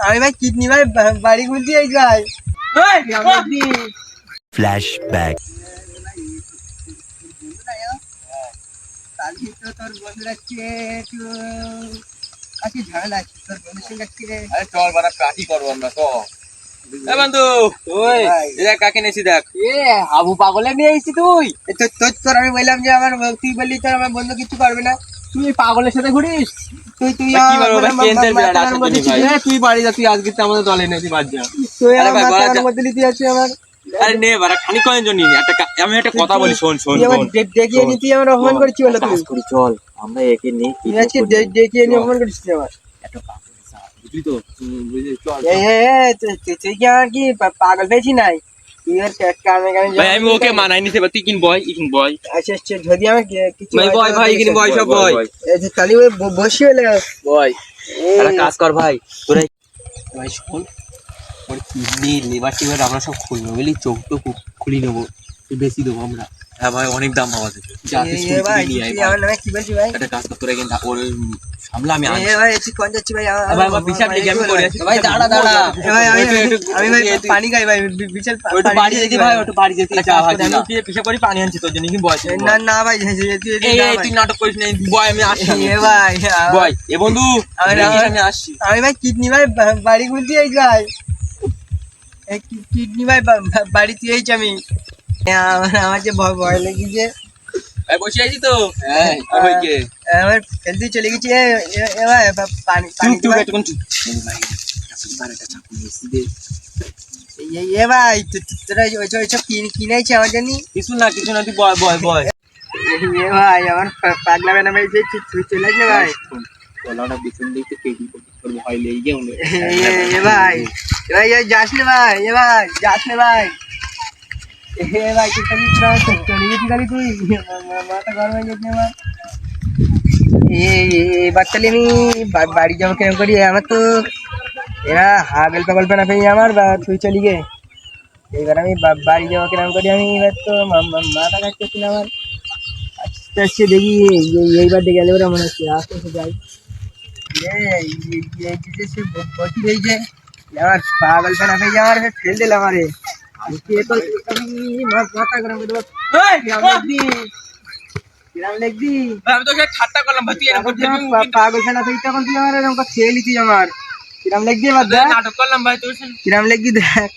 আমি ভাই কিডনি ভাই বাড়ি খুলছি এই ভাই ফ্ল্যাশব্যাক। কালকে তো তোর বন্ধুরা একটু আজকে ঝামেলা আছে তোর বন্ধুর সঙ্গে আজকে আরে চল বাড়া পার্টি করবো আমরা তো। এ বন্ধু ওই দেখ কাকে নেছি দেখ। আবু পাগলে নিয়ে এসেছি তুই তোর আমি বললাম যে আমার তুই বললি তোর আমার বন্ধু কিছু করবে না, তুই পাগলের সাথে ঘুরিস। তুই তুই কি বলবো ভাই কেন্দ্রের বিরাট আসল জিনিস ভাই। তুই বাড়ি যা, তুই আজকে তো আমাদের দলে নেই, তুই বাদ যা। তুই আরে ভাই, আমার বলা মাথার যা- মধ্যে নিতে যাচ্ছিস আমার। আরে নে বাড়া খানিক কয়েন জন্য নি একটা আমি একটা কথা বলি, শোন শোন তুই আমার শোন। দেখিয়ে নি, তুই আমার অপমান করছি বলে তুই করি চল আমরা একে নেই তুই আজকে দেখিয়ে নি অপমান করছিস তুই আমার। একটা বুঝলি তো বুঝলি চল। তুই কি আমার কি পাগল পেয়েছি নাই? তুই আর কানে কানে ভাই আমি ওকে মানাই নিতে পারি, তুই কিন বয় ইকিন বয় আচ্ছা আচ্ছা, যদি আমার কিছু ভাই বয় ভাই ইকিন বয় সব বয় তাহলে ওই বসি হলে বয়। একটা কাজ কর ভাই তোরা ভাই শোন, ওর কিডনি লিভার টিভার আমরা সব খুলবো বুঝলি, চোখ তো খুলি নেবো, বেশি দেবো আমরা। হ্যাঁ ভাই অনেক দাম পাওয়া যাবে। ভাই তুই আমার নামে কি বলছিস ভাই? একটা কাজ কর তোরা কিন্তু ওর সামলা আমি আনছি। ভাই তুই কোন যাচ্ছি ভাই? ভাই আমার পিছাব লেগে আমি করে আছি। ভাই দাঁড়া দাঁড়া ভাই আমি ভাই পানি খাই ভাই, বিশাল ওটা বাড়ি যেতে ভাই, ওটা বাড়ি যেতে যা ভাই। আমি পিছাব করে পানি আনছি তোর জন্য, কি বয়? না না ভাই তুই নাটক করিস না, বয় আমি আসছি। ভাই বয় এ বন্ধু আমি আসছি। আমি ভাই কিডনি ভাই বাড়ি খুলছি এই ভাই, কিডনি ভাই বাড়িতে এইছি আমি। আমার যে ভয় লেগেছে, এই বসে আছি তো। হ্যাঁ ওই কে আমার ফেলতে চলে গেছি। এ ভাই পানি পানি চুপ ভাই। একটু চুপ। ভাই বারোটা চাকু এসে দে। এ ভাই তোরা ওইসব কিনেছি আমার জানি। কিছু না তুই বয় বয় বয়। এ ভাই আমার পাগলা বেনা ভাই যে তুই চলে আসলে ভাই। গলাটা পিছন দিকে কেটে তোর ভয় লেগে গেল। এ ভাই যাস না ভাই, এ ভাই যাস না ভাই। এ ভাই তুই চলে গেছি খালি তুই, মাথা গরম হয়ে গেছে আমার। এবার তাহলে আমি বাড়ি যাবো কেন করি? আমার তো এরা হাগল পাগল পেনা পেয়ে আমার বা তুই চলি গে। এবার আমি বাড়ি যাবো কেন করি? আমি এবার তো মাথা কাজ করছি না আমার। আস্তে আস্তে দেখি এইবার দেখে গেলে ওরা মনে হচ্ছে আস্তে আস্তে যাই। সে বসি হয়েছে আমার পাগল পেনা পেয়ে আমার ফেল দিল আমারে। মাথা গরম করে দেবো। কিরাম লিখবি? আমি তোকে ঠাট্টা করলাম ভাই, তুই এরকম পাগল ফেনা পেয়ে তখন তুই আমার এরকম খেয়ে লিখি আমার। কিরাম লিখবি? এবার দেখ নাটক করলাম ভাই তোর কিরাম লিখবি দেখ।